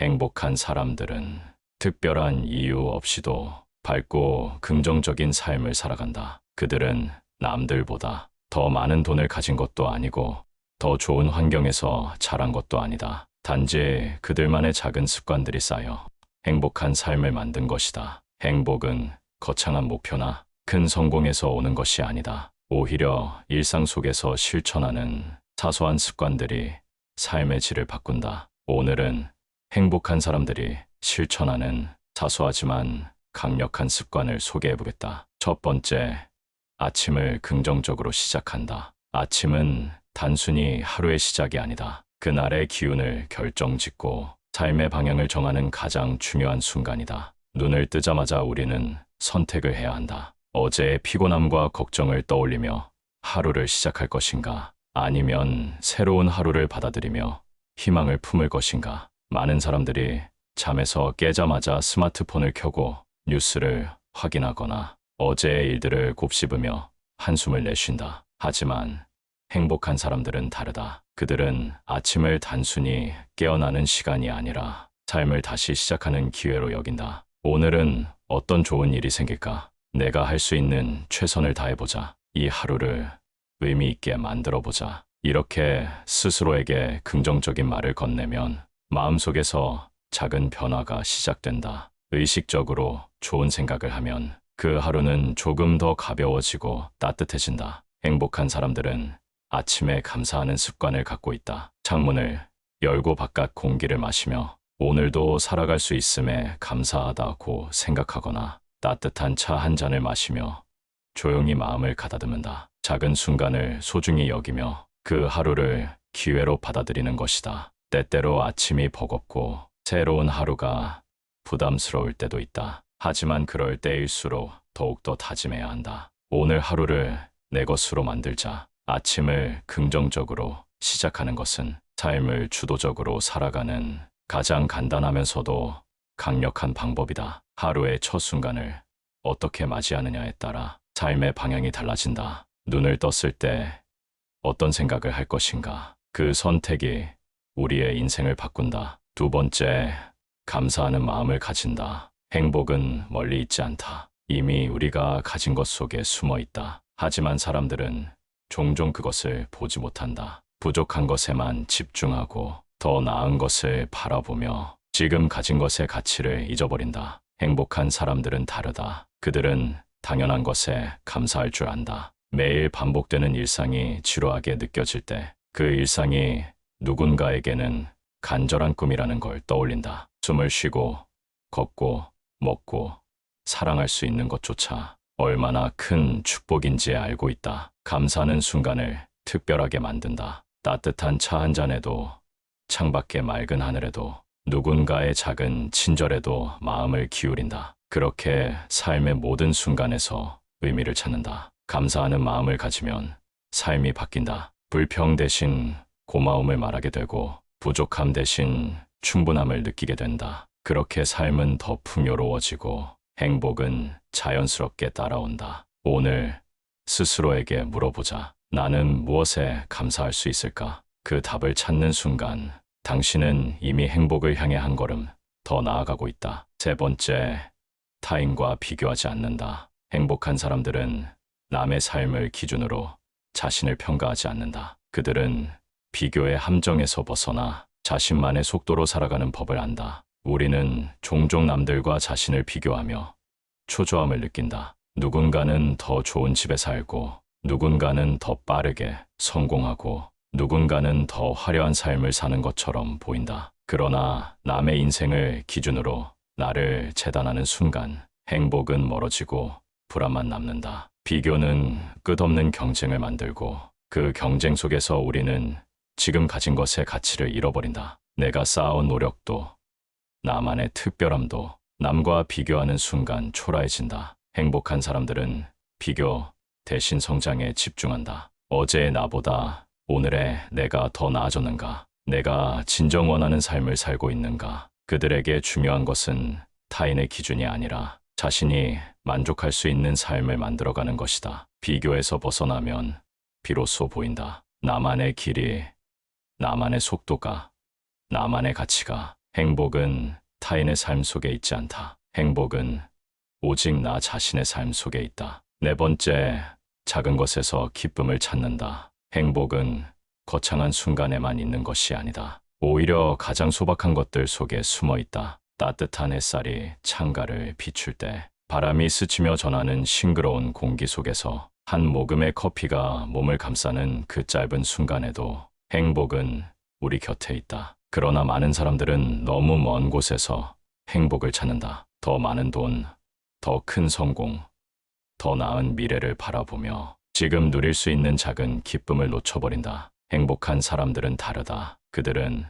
행복한 사람들은 특별한 이유 없이도 밝고 긍정적인 삶을 살아간다. 그들은 남들보다 더 많은 돈을 가진 것도 아니고 더 좋은 환경에서 자란 것도 아니다. 단지 그들만의 작은 습관들이 쌓여 행복한 삶을 만든 것이다. 행복은 거창한 목표나 큰 성공에서 오는 것이 아니다. 오히려 일상 속에서 실천하는 사소한 습관들이 삶의 질을 바꾼다. 오늘은 행복한 사람들이 실천하는 사소하지만 강력한 습관을 소개해 보겠다. 첫 번째, 아침을 긍정적으로 시작한다. 아침은 단순히 하루의 시작이 아니다. 그날의 기운을 결정짓고 삶의 방향을 정하는 가장 중요한 순간이다. 눈을 뜨자마자 우리는 선택을 해야 한다. 어제의 피곤함과 걱정을 떠올리며 하루를 시작할 것인가? 아니면 새로운 하루를 받아들이며 희망을 품을 것인가? 많은 사람들이 잠에서 깨자마자 스마트폰을 켜고 뉴스를 확인하거나 어제의 일들을 곱씹으며 한숨을 내쉰다. 하지만 행복한 사람들은 다르다. 그들은 아침을 단순히 깨어나는 시간이 아니라 삶을 다시 시작하는 기회로 여긴다. 오늘은 어떤 좋은 일이 생길까? 내가 할 수 있는 최선을 다해보자. 이 하루를 의미 있게 만들어보자. 이렇게 스스로에게 긍정적인 말을 건네면 마음속에서 작은 변화가 시작된다. 의식적으로 좋은 생각을 하면 그 하루는 조금 더 가벼워지고 따뜻해진다. 행복한 사람들은 아침에 감사하는 습관을 갖고 있다. 창문을 열고 바깥 공기를 마시며 오늘도 살아갈 수 있음에 감사하다고 생각하거나 따뜻한 차 한 잔을 마시며 조용히 마음을 가다듬는다. 작은 순간을 소중히 여기며 그 하루를 기회로 받아들이는 것이다. 때때로 아침이 버겁고 새로운 하루가 부담스러울 때도 있다. 하지만 그럴 때일수록 더욱더 다짐해야 한다. 오늘 하루를 내 것으로 만들자. 아침을 긍정적으로 시작하는 것은 삶을 주도적으로 살아가는 가장 간단하면서도 강력한 방법이다. 하루의 첫 순간을 어떻게 맞이하느냐에 따라 삶의 방향이 달라진다. 눈을 떴을 때 어떤 생각을 할 것인가? 그 선택이 우리의 인생을 바꾼다. 두 번째, 감사하는 마음을 가진다. 행복은 멀리 있지 않다. 이미 우리가 가진 것 속에 숨어 있다. 하지만 사람들은 종종 그것을 보지 못한다. 부족한 것에만 집중하고 더 나은 것을 바라보며 지금 가진 것의 가치를 잊어버린다. 행복한 사람들은 다르다. 그들은 당연한 것에 감사할 줄 안다. 매일 반복되는 일상이 지루하게 느껴질 때 그 일상이 누군가에게는 간절한 꿈이라는 걸 떠올린다. 숨을 쉬고 걷고 먹고 사랑할 수 있는 것조차 얼마나 큰 축복인지 알고 있다. 감사하는 순간을 특별하게 만든다. 따뜻한 차 한 잔에도 창밖의 맑은 하늘에도 누군가의 작은 친절에도 마음을 기울인다. 그렇게 삶의 모든 순간에서 의미를 찾는다. 감사하는 마음을 가지면 삶이 바뀐다. 불평 대신 고마움을 말하게 되고 부족함 대신 충분함을 느끼게 된다. 그렇게 삶은 더 풍요로워지고 행복은 자연스럽게 따라온다. 오늘 스스로에게 물어보자. 나는 무엇에 감사할 수 있을까? 그 답을 찾는 순간 당신은 이미 행복을 향해 한 걸음 더 나아가고 있다. 세 번째, 타인과 비교하지 않는다. 행복한 사람들은 남의 삶을 기준으로 자신을 평가하지 않는다. 그들은 비교의 함정에서 벗어나 자신만의 속도로 살아가는 법을 안다. 우리는 종종 남들과 자신을 비교하며 초조함을 느낀다. 누군가는 더 좋은 집에 살고, 누군가는 더 빠르게 성공하고, 누군가는 더 화려한 삶을 사는 것처럼 보인다. 그러나 남의 인생을 기준으로 나를 재단하는 순간 행복은 멀어지고 불안만 남는다. 비교는 끝없는 경쟁을 만들고 그 경쟁 속에서 우리는 지금 가진 것의 가치를 잃어버린다. 내가 쌓아온 노력도 나만의 특별함도 남과 비교하는 순간 초라해진다. 행복한 사람들은 비교 대신 성장에 집중한다. 어제의 나보다 오늘의 내가 더 나아졌는가? 내가 진정 원하는 삶을 살고 있는가? 그들에게 중요한 것은 타인의 기준이 아니라 자신이 만족할 수 있는 삶을 만들어가는 것이다. 비교에서 벗어나면 비로소 보인다. 나만의 길이, 나만의 속도가, 나만의 가치가 행복은 타인의 삶 속에 있지 않다. 행복은 오직 나 자신의 삶 속에 있다. 네 번째, 작은 것에서 기쁨을 찾는다. 행복은 거창한 순간에만 있는 것이 아니다. 오히려 가장 소박한 것들 속에 숨어 있다. 따뜻한 햇살이 창가를 비출 때, 바람이 스치며 전하는 싱그러운 공기 속에서 한 모금의 커피가 몸을 감싸는 그 짧은 순간에도 행복은 우리 곁에 있다. 그러나 많은 사람들은 너무 먼 곳에서 행복을 찾는다. 더 많은 돈, 더 큰 성공, 더 나은 미래를 바라보며 지금 누릴 수 있는 작은 기쁨을 놓쳐버린다. 행복한 사람들은 다르다. 그들은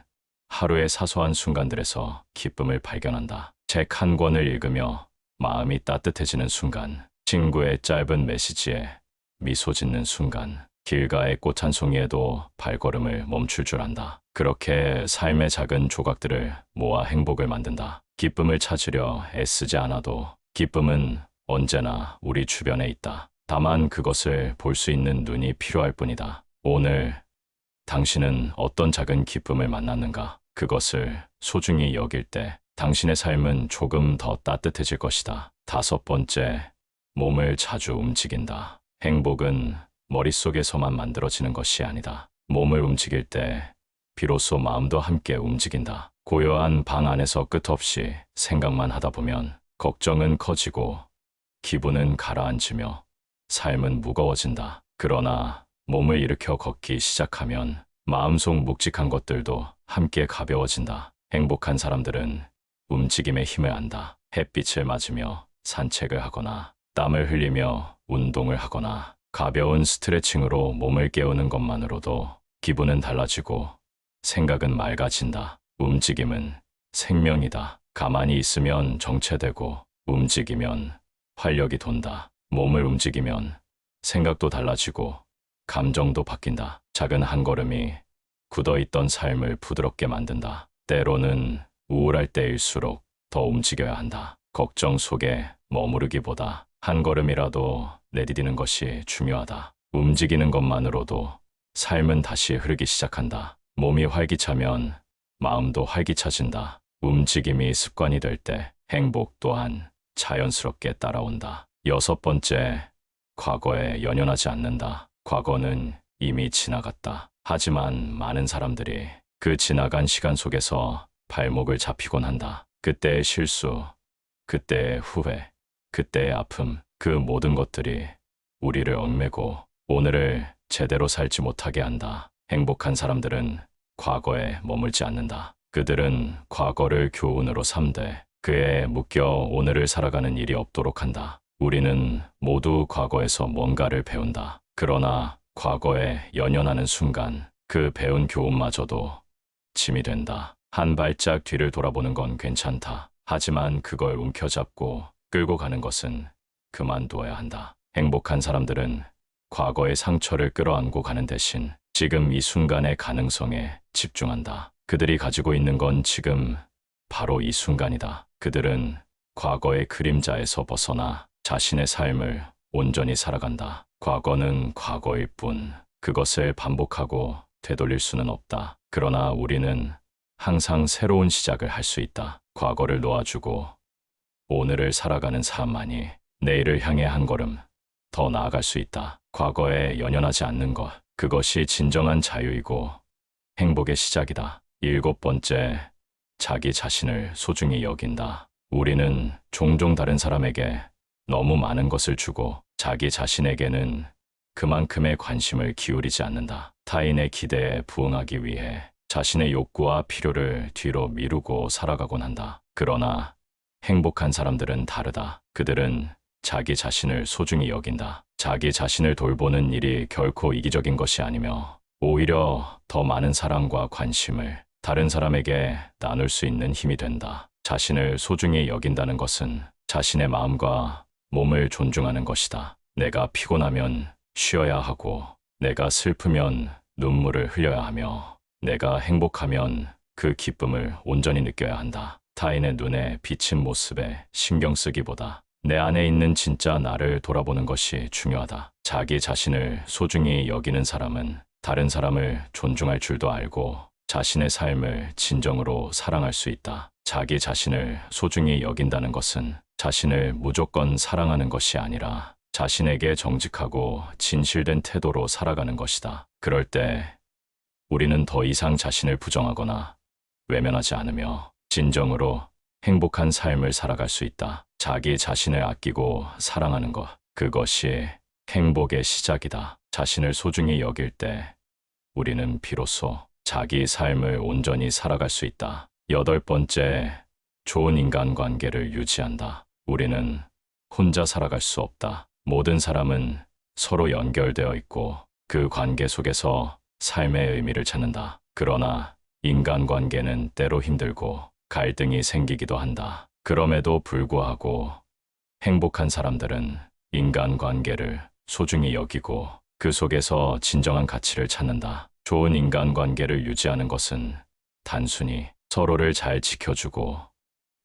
하루의 사소한 순간들에서 기쁨을 발견한다. 책 한 권을 읽으며 마음이 따뜻해지는 순간, 친구의 짧은 메시지에 미소 짓는 순간, 길가의 꽃 한 송이에도 발걸음을 멈출 줄 안다. 그렇게 삶의 작은 조각들을 모아 행복을 만든다. 기쁨을 찾으려 애쓰지 않아도 기쁨은 언제나 우리 주변에 있다. 다만 그것을 볼 수 있는 눈이 필요할 뿐이다. 오늘 당신은 어떤 작은 기쁨을 만났는가? 그것을 소중히 여길 때 당신의 삶은 조금 더 따뜻해질 것이다. 다섯 번째, 몸을 자주 움직인다. 행복은 머릿속에서만 만들어지는 것이 아니다. 몸을 움직일 때 비로소 마음도 함께 움직인다. 고요한 방 안에서 끝없이 생각만 하다 보면 걱정은 커지고 기분은 가라앉으며 삶은 무거워진다. 그러나 몸을 일으켜 걷기 시작하면 마음속 묵직한 것들도 함께 가벼워진다. 행복한 사람들은 움직임의 힘을 안다. 햇빛을 맞으며 산책을 하거나 땀을 흘리며 운동을 하거나 가벼운 스트레칭으로 몸을 깨우는 것만으로도 기분은 달라지고 생각은 맑아진다. 움직임은 생명이다. 가만히 있으면 정체되고 움직이면 활력이 돈다. 몸을 움직이면 생각도 달라지고 감정도 바뀐다. 작은 한 걸음이 굳어있던 삶을 부드럽게 만든다. 때로는 우울할 때일수록 더 움직여야 한다. 걱정 속에 머무르기보다 한 걸음이라도 내디디는 것이 중요하다. 움직이는 것만으로도 삶은 다시 흐르기 시작한다. 몸이 활기차면 마음도 활기차진다. 움직임이 습관이 될 때 행복 또한 자연스럽게 따라온다. 여섯 번째, 과거에 연연하지 않는다. 과거는 이미 지나갔다. 하지만 많은 사람들이 그 지나간 시간 속에서 발목을 잡히곤 한다. 그때의 실수, 그때의 후회, 그때의 아픔, 그 모든 것들이 우리를 얽매고 오늘을 제대로 살지 못하게 한다. 행복한 사람들은 과거에 머물지 않는다. 그들은 과거를 교훈으로 삼되 그에 묶여 오늘을 살아가는 일이 없도록 한다. 우리는 모두 과거에서 뭔가를 배운다. 그러나 과거에 연연하는 순간 그 배운 교훈마저도 짐이 된다. 한 발짝 뒤를 돌아보는 건 괜찮다. 하지만 그걸 움켜잡고 끌고 가는 것은 그만두어야 한다. 행복한 사람들은 과거의 상처를 끌어안고 가는 대신 지금 이 순간의 가능성에 집중한다. 그들이 가지고 있는 건 지금 바로 이 순간이다. 그들은 과거의 그림자에서 벗어나 자신의 삶을 온전히 살아간다. 과거는 과거일 뿐 그것을 반복하고 되돌릴 수는 없다. 그러나 우리는 항상 새로운 시작을 할 수 있다. 과거를 놓아주고 오늘을 살아가는 삶만이 내일을 향해 한 걸음 더 나아갈 수 있다. 과거에 연연하지 않는 것, 그것이 진정한 자유이고 행복의 시작이다. 일곱 번째, 자기 자신을 소중히 여긴다. 우리는 종종 다른 사람에게 너무 많은 것을 주고 자기 자신에게는 그만큼의 관심을 기울이지 않는다. 타인의 기대에 부응하기 위해 자신의 욕구와 필요를 뒤로 미루고 살아가곤 한다. 그러나 행복한 사람들은 다르다. 그들은 자기 자신을 소중히 여긴다. 자기 자신을 돌보는 일이 결코 이기적인 것이 아니며 오히려 더 많은 사랑과 관심을 다른 사람에게 나눌 수 있는 힘이 된다. 자신을 소중히 여긴다는 것은 자신의 마음과 몸을 존중하는 것이다. 내가 피곤하면 쉬어야 하고, 내가 슬프면 눈물을 흘려야 하며, 내가 행복하면 그 기쁨을 온전히 느껴야 한다. 타인의 눈에 비친 모습에 신경 쓰기보다 내 안에 있는 진짜 나를 돌아보는 것이 중요하다. 자기 자신을 소중히 여기는 사람은 다른 사람을 존중할 줄도 알고 자신의 삶을 진정으로 사랑할 수 있다. 자기 자신을 소중히 여긴다는 것은 자신을 무조건 사랑하는 것이 아니라 자신에게 정직하고 진실된 태도로 살아가는 것이다. 그럴 때 우리는 더 이상 자신을 부정하거나 외면하지 않으며 진정으로 행복한 삶을 살아갈 수 있다. 자기 자신을 아끼고 사랑하는 것, 그것이 행복의 시작이다. 자신을 소중히 여길 때 우리는 비로소 자기 삶을 온전히 살아갈 수 있다. 8번째, 좋은 인간관계를 유지한다. 우리는 혼자 살아갈 수 없다. 모든 사람은 서로 연결되어 있고 그 관계 속에서 삶의 의미를 찾는다. 그러나 인간관계는 때로 힘들고 갈등이 생기기도 한다. 그럼에도 불구하고 행복한 사람들은 인간관계를 소중히 여기고 그 속에서 진정한 가치를 찾는다. 좋은 인간관계를 유지하는 것은 단순히 서로를 잘 지켜주고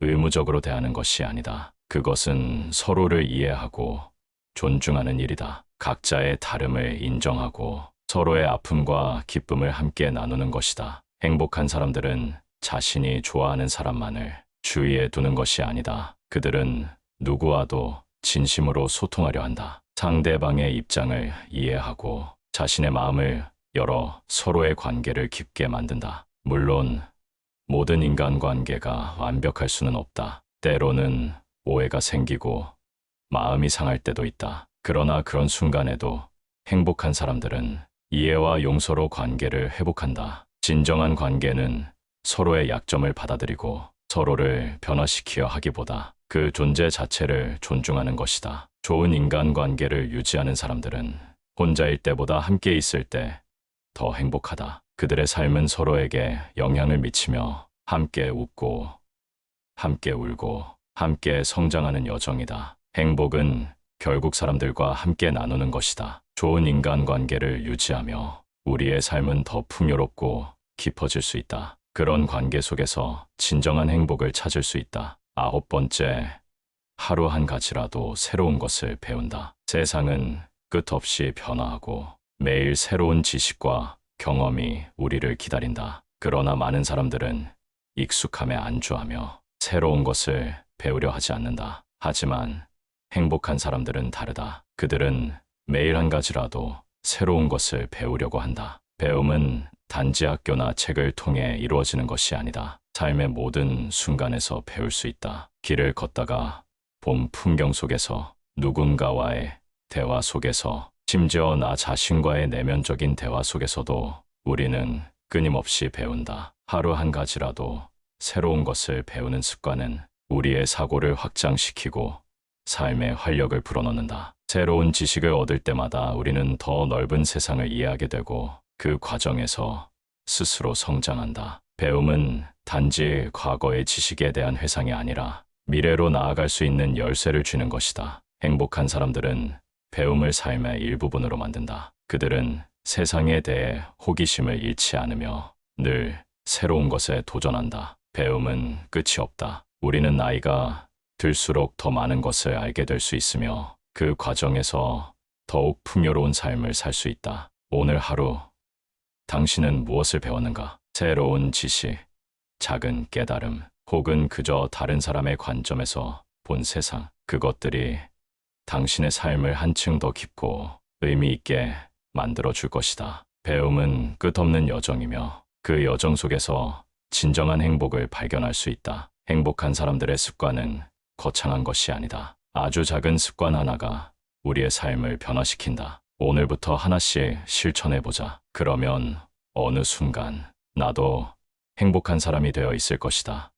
의무적으로 대하는 것이 아니다. 그것은 서로를 이해하고 존중하는 일이다. 각자의 다름을 인정하고 서로의 아픔과 기쁨을 함께 나누는 것이다. 행복한 사람들은 자신이 좋아하는 사람만을 주위에 두는 것이 아니다. 그들은 누구와도 진심으로 소통하려 한다. 상대방의 입장을 이해하고 자신의 마음을 열어 서로의 관계를 깊게 만든다. 물론 모든 인간관계가 완벽할 수는 없다. 때로는 오해가 생기고 마음이 상할 때도 있다. 그러나 그런 순간에도 행복한 사람들은 이해와 용서로 관계를 회복한다. 진정한 관계는 서로의 약점을 받아들이고 서로를 변화시키려 하기보다 그 존재 자체를 존중하는 것이다. 좋은 인간관계를 유지하는 사람들은 혼자일 때보다 함께 있을 때 더 행복하다. 그들의 삶은 서로에게 영향을 미치며 함께 웃고 함께 울고 함께 성장하는 여정이다. 행복은 결국 사람들과 함께 나누는 것이다. 좋은 인간관계를 유지하며 우리의 삶은 더 풍요롭고 깊어질 수 있다. 그런 관계 속에서 진정한 행복을 찾을 수 있다. 9번째, 하루 한 가지라도 새로운 것을 배운다. 세상은 끝없이 변화하고 매일 새로운 지식과 경험이 우리를 기다린다. 그러나 많은 사람들은 익숙함에 안주하며 새로운 것을 배우려 하지 않는다. 하지만 행복한 사람들은 다르다. 그들은 매일 한 가지라도 새로운 것을 배우려고 한다. 배움은 단지 학교나 책을 통해 이루어지는 것이 아니다. 삶의 모든 순간에서 배울 수 있다. 길을 걷다가 본 풍경 속에서 누군가와의 대화 속에서 심지어 나 자신과의 내면적인 대화 속에서도 우리는 끊임없이 배운다. 하루 한 가지라도 새로운 것을 배우는 습관은 우리의 사고를 확장시키고 삶의 활력을 불어넣는다. 새로운 지식을 얻을 때마다 우리는 더 넓은 세상을 이해하게 되고 그 과정에서 스스로 성장한다. 배움은 단지 과거의 지식에 대한 회상이 아니라 미래로 나아갈 수 있는 열쇠를 주는 것이다. 행복한 사람들은 배움을 삶의 일부분으로 만든다. 그들은 세상에 대해 호기심을 잃지 않으며 늘 새로운 것에 도전한다. 배움은 끝이 없다. 우리는 나이가 들수록 더 많은 것을 알게 될 수 있으며 그 과정에서 더욱 풍요로운 삶을 살 수 있다. 오늘 하루 당신은 무엇을 배웠는가? 새로운 지식, 작은 깨달음, 혹은 그저 다른 사람의 관점에서 본 세상, 그것들이 당신의 삶을 한층 더 깊고 의미 있게 만들어 줄 것이다. 배움은 끝없는 여정이며 그 여정 속에서 진정한 행복을 발견할 수 있다. 행복한 사람들의 습관은 거창한 것이 아니다. 아주 작은 습관 하나가 우리의 삶을 변화시킨다. 오늘부터 하나씩 실천해보자. 그러면 어느 순간 나도 행복한 사람이 되어 있을 것이다.